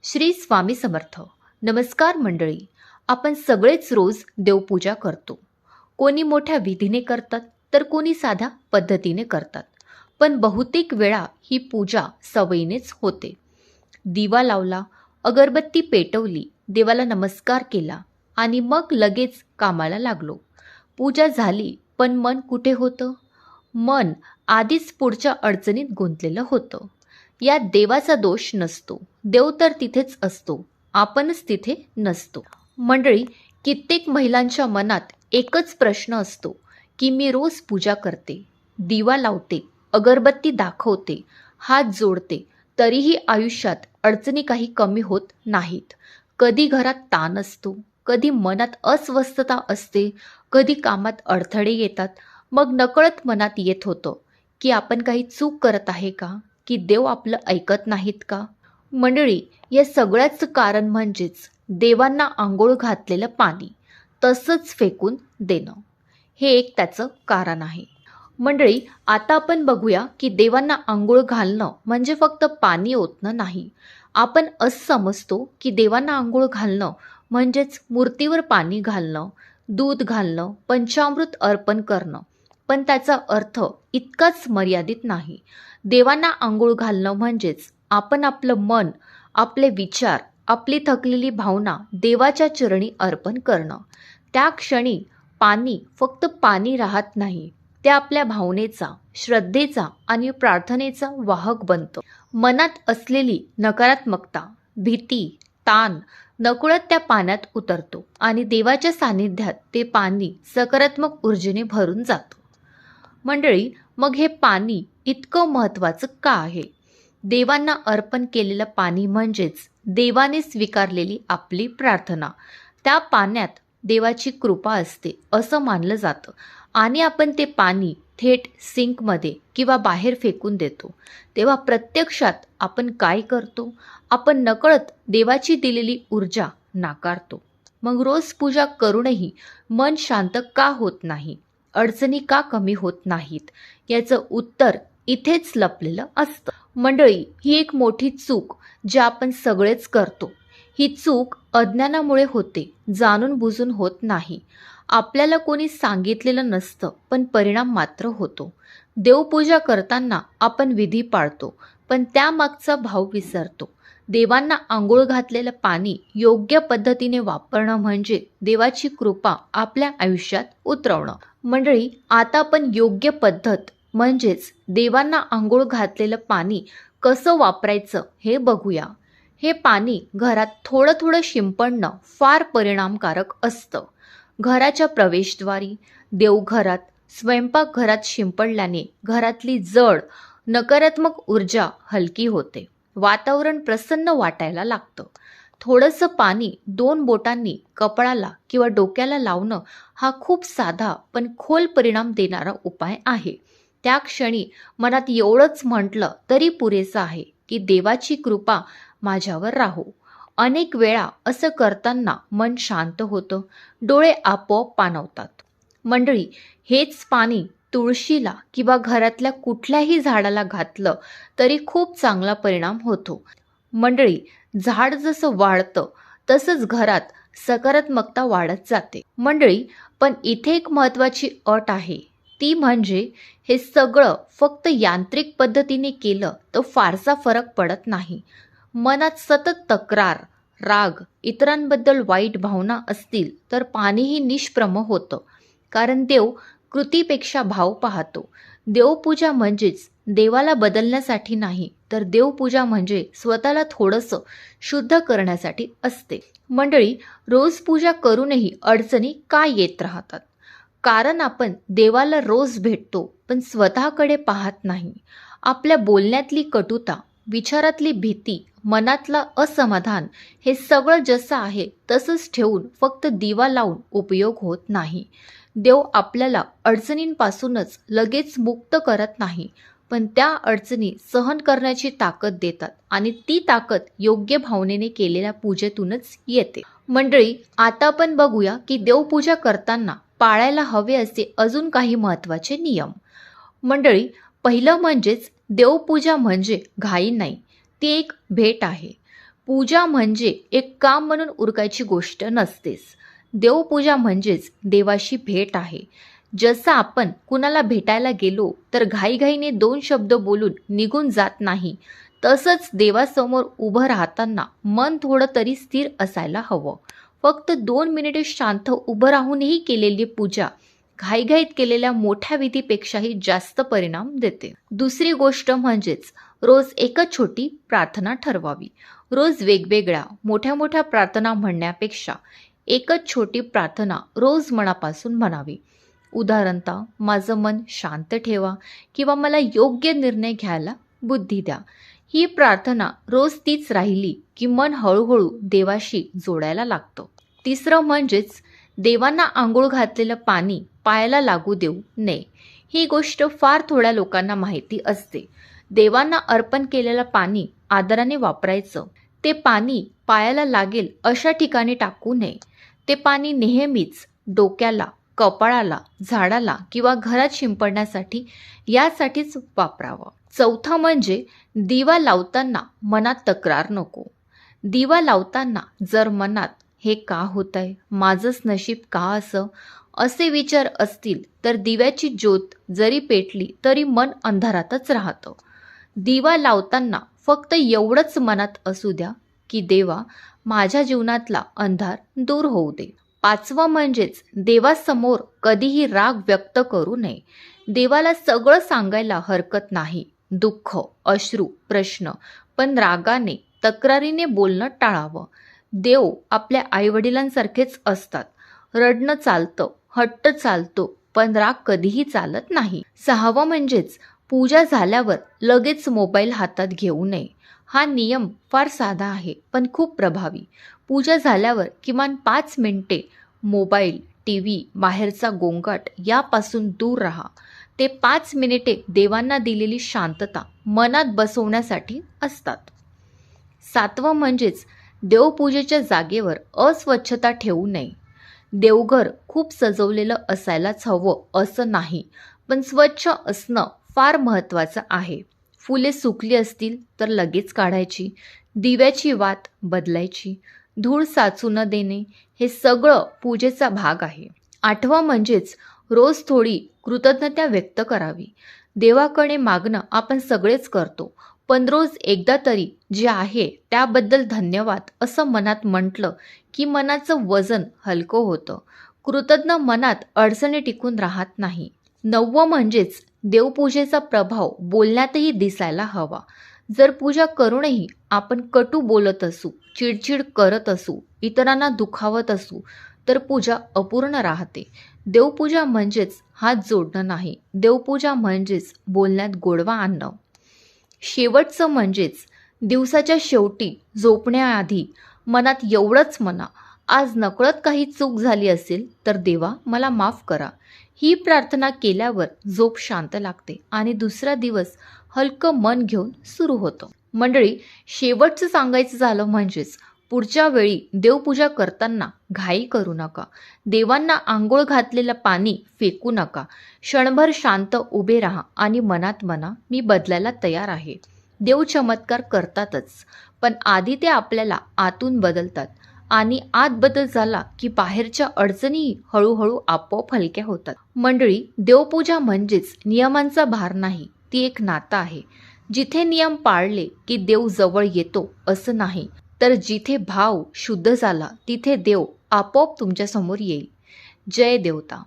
श्री स्वामी समर्थ. नमस्कार मंडळी. आपण सगळेच रोज देवपूजा करतो. कोणी मोठ्या विधीने करतात तर कोणी साध्या पद्धतीने करतात. पण बहुतेक वेळा ही पूजा सवयीनेच होते. दिवा लावला, अगरबत्ती पेटवली, देवाला नमस्कार केला आणि मग लगेच कामाला लागलो. पूजा झाली, पण मन कुठे होतं? मन आधीच पुढच्या अडचणीत गुंतलेलं होतं. यात देवाचा दोष नसतो. देव तर तिथेच असतो, आपणच तिथे नसतो. मंडळी, कित्येक महिलांच्या मनात एकच प्रश्न असतो की मी रोज पूजा करते, दिवा लावते, अगरबत्ती दाखवते, हात जोडते, तरीही आयुष्यात अडचणी काही कमी होत नाहीत. कधी घरात ताण असतो, कधी मनात अस्वस्थता असते, कधी कामात अडथळे येतात. मग नकळत मनात येत होतं की आपण काही चूक करत आहे का, की देव आपलं ऐकत नाहीत का? मंडळी, या सगळ्याचं कारण म्हणजेच देवांना आंघोळ घातलेलं पाणी तसंच फेकून देणं. हे एक त्याचं कारण आहे. मंडळी, आता आपण बघूया की देवांना आंघोळ घालणं म्हणजे फक्त पाणी ओतणं नाही. आपण असं समजतो की देवांना आंघोळ घालणं म्हणजेच मूर्तीवर पाणी घालणं, दूध घालणं, पंचामृत अर्पण करणं. पण त्याचा अर्थ इतकाच मर्यादित नाही. देवांना आंघोळ घालणं म्हणजेच आपण आपलं मन, आपले विचार, आपली थकलेली भावना देवाच्या चरणी अर्पण करणं. त्या क्षणी पाणी फक्त पाणी राहत नाही, ते आपल्या भावनेचा, श्रद्धेचा आणि प्रार्थनेचा वाहक बनतं. मनात असलेली नकारात्मकता, भीती, ताण नकळत त्या पाण्यात उतरतो आणि देवाच्या सानिध्यात ते पाणी सकारात्मक ऊर्जेने भरून जातं. मंडळी, मग हे पाणी इतकं महत्त्वाचं का आहे? देवांना अर्पण केलेलं पाणी म्हणजेच देवाने स्वीकारलेली आपली प्रार्थना. त्या पाण्यात देवाची कृपा असते असं मानलं जातं आणि आपण ते पाणी थेट सिंकमध्ये किंवा बाहेर फेकून देतो. तेव्हा प्रत्यक्षात आपण काय करतो? आपण नकळत देवाची दिलेली ऊर्जा नाकारतो. मग रोज पूजा करूनही मन शांत का होत नाही? अडचणी का कमी होत नाहीत? याचं उत्तर इथेच लपलेलं असतं. मंडळी, ही एक मोठी चूक जी आपण सगळेच करतो. ही चूक अज्ञानामुळे होते, जाणून बुजून होत नाही. आपल्याला कोणी सांगितलेलं नसतं, पण परिणाम मात्र होतो. देवपूजा करताना आपण विधी पाळतो, पण त्यामागचा भाव विसरतो. देवांना आंघोळ घातलेलं पाणी योग्य पद्धतीने वापरणं म्हणजे देवाची कृपा आपल्या आयुष्यात उतरवणं. मंडळी, आता आपण योग्य पद्धत म्हणजेच देवांना आंघोळ घातलेलं पाणी कसं वापरायचं हे बघूया. हे पाणी घरात थोडं थोडं शिंपडणं फार परिणामकारक असतं. घराच्या प्रवेशद्वारी, देवघरात, स्वयंपाकघरात शिंपडल्याने घरातली जड, नकारात्मक ऊर्जा हलकी होते. वातावरण प्रसन्न वाटायला लागतं. थोडंसं पाणी 2 बोटांनी कपाळाला किंवा डोक्याला लावणं हा खूप साधा पण खोल परिणाम देणारा उपाय आहे. त्या क्षणी मनात एवढंच म्हटलं तरी पुरेसं आहे की देवाची कृपा माझ्यावर राहो. अनेक वेळा असं करताना मन शांत होतं, डोळे आपोआप पाणवतात. मंडळी, हेच पाणी तुळशीला किंवा घरातल्या कुठल्याही झाडाला घातलं तरी खूप चांगला परिणाम होतो. मंडळी, झाड जसं वाढतं तसंच घरात सकारात्मकता वाढत जाते. मंडळी, पण इथे एक महत्त्वाची अट आहे. ती म्हणजे हे सगळं फक्त यांत्रिक पद्धतीने केलं तर फारसा फरक पडत नाही. मनात सतत तक्रार, राग, इतरांबद्दल वाईट भावना असतील तर पाणीही निष्प्रभ होतं. कारण देव कृतीपेक्षा भाव पाहतो. देवपूजा म्हणजेच देवाला बदलण्यासाठी नाही, तर देवपूजा म्हणजे स्वतःला थोडंसं शुद्ध करण्यासाठी असते. मंडळी, रोज पूजा करूनही अडचणी का येत राहतात? कारण आपण देवाला रोज भेटतो पण स्वतःकडे पाहत नाही. आपल्या बोलण्यातली कटुता, विचारातली भीती, मनातला असमाधान हे सगळं जसं आहे तसंच ठेवून फक्त दिवा लावून उपयोग होत नाही. देव आपल्याला अडचणींपासूनच लगेच मुक्त करत नाही, पण त्या अडचणी सहन करण्याची ताकद देतात आणि ती ताकद योग्य भावनेने केलेल्या पूजेतूनच येते. मंडळी, आता आपण बघूया की देवपूजा करताना पाळायला हवे असे अजून काही महत्त्वाचे नियम. मंडळी, पहिलं म्हणजेच देवपूजा म्हणजे घाई नाही, ती एक भेट आहे. पूजा म्हणजे एक काम म्हणून उरकायची गोष्ट नसतेच. देवपूजा म्हणजेच देवाशी भेट आहे. जसं आपण कुणाला भेटायला गेलो तर घाईघाईने 2 शब्द बोलून निघून जात नाही, तसंच देवासमोर उभं राहताना मन थोडं तरी स्थिर असायला हवं. फक्त 2 मिनिटे शांत उभं राहूनही केलेली पूजा घाईघाईत केलेल्या मोठ्या विधीपेक्षाही जास्त परिणाम देते. दुसरी गोष्ट म्हणजेच रोज एकच छोटी प्रार्थना ठरवावी. रोज वेगवेगळ्या मोठ्या मोठ्या प्रार्थना म्हणण्यापेक्षा एकच छोटी प्रार्थना रोज मनापासून म्हणावी. उदाहरणतः माझं मन शांत ठेवा किंवा मला योग्य निर्णय घ्यायला बुद्धी द्या. ही प्रार्थना रोज तीच राहिली की मन हळूहळू देवाशी जोडायला लागतं. तिसरं म्हणजेच देवांना आंघोळ घातलेलं पाणी पायाला लागू देऊ नये. ही गोष्ट फार थोड्या लोकांना माहिती असते. देवांना अर्पण केलेलं पाणी आदराने वापरायचं. ते पाणी पायाला लागेल अशा ठिकाणी टाकू नये. ते पाणी नेहमीच डोक्याला, कपाळाला, झाडाला किंवा घरात शिंपडण्यासाठी यासाठीच वापरावं. चौथं म्हणजे दिवा लावताना मनात तक्रार नको. दिवा लावताना जर मनात हे का होतंय, माझंच नशीब का असं, असे विचार असतील तर दिव्याची ज्योत जरी पेटली तरी मन अंधारातच राहतं. दिवा लावताना फक्त एवढंच मनात असू द्या की देवा, माझ्या जीवनातला अंधार दूर होऊ दे. पाचवं म्हणजेच देवासमोर कधीही राग व्यक्त करू नये. देवाला सगळं सांगायला हरकत नाही. दुःख, अश्रू, प्रश्न, पण रागाने, तक्रारीने बोलणं टाळावं. देव आपल्या आईवडिलांसारखेच असतात. रडणं चालतं, हट्ट चालतो, पण राग कधीही चालत नाही. सहावं म्हणजेच पूजा झाल्यावर लगेच मोबाईल हातात घेऊ नये. हा नियम फार साधा आहे पण खूप प्रभावी. पूजा झाल्यावर किमान 5 मिनिटे मोबाईल, टीव्ही, बाहेरचा गोंगाट यापासून दूर राहा. ते 5 मिनिटे देवांना दिलेली शांतता मनात बसवण्यासाठी असतात. सातवं म्हणजेच देवपूजेच्या जागेवर अस्वच्छता ठेवू नये. देवघर खूप सजवलेलं असायलाच हवं असं नाही, पण स्वच्छ असणं फार महत्त्वाचं आहे. फुले सुकली असतील तर लगेच काढायची. दिव्याची वात बदलायची. धूळ साचू न देणे, हे सगळं पूजेचा भाग आहे. आठवं म्हणजेच रोज थोडी कृतज्ञता व्यक्त करावी. देवाकडे मागणं आपण सगळेच करतो, पण रोज एकदा तरी जे आहे त्याबद्दल धन्यवाद असं मनात म्हटलं की मनाचं वजन हलकं होतं. कृतज्ञ मनात अडचणी टिकून राहत नाही. 9वं म्हणजेच देवपूजेचा प्रभाव बोलण्यातही दिसायला हवा. जर पूजा करूनही आपण कटू बोलत असू, चिडचिड करत असू, इतरांना दुखावत असू, तर पूजा अपूर्ण राहते. देवपूजा म्हणजेच हात जोडणं नाही. देवपूजा म्हणजेच बोलण्यात गोडवा आणणं. शेवटचं म्हणजेच दिवसाच्या शेवटी झोपण्याआधी मनात एवढंच म्हणा, आज नकळत काही चूक झाली असेल तर देवा मला माफ करा. ही प्रार्थना केल्यावर झोप शांत लागते आणि दुसरा दिवस हलकं मन घेऊन सुरू होतं. मंडळी, शेवटचं सांगायचं झालं म्हणजेच पुढच्या वेळी देवपूजा करताना घाई करू नका. देवांना आंघोळ घातलेलं पाणी फेकू नका. क्षणभर शांत उभे राहा आणि मनात म्हणा, मी बदलायला तयार आहे. देव चमत्कार करतातच, पण आधी ते आपल्याला आतून बदलतात आणि आत बदल झाला की बाहेरच्या अडचणी हळूहळू आपोआप हलक्या होतात. मंडळी, देवपूजा म्हणजेच नियमांचा भार नाही, ती एक नातं आहे. जिथे नियम पाळले की देव जवळ येतो असं नाही, तर जिथे भाव शुद्ध झाला तिथे देव आपोआप तुमच्या समोर येईल. जय देवता.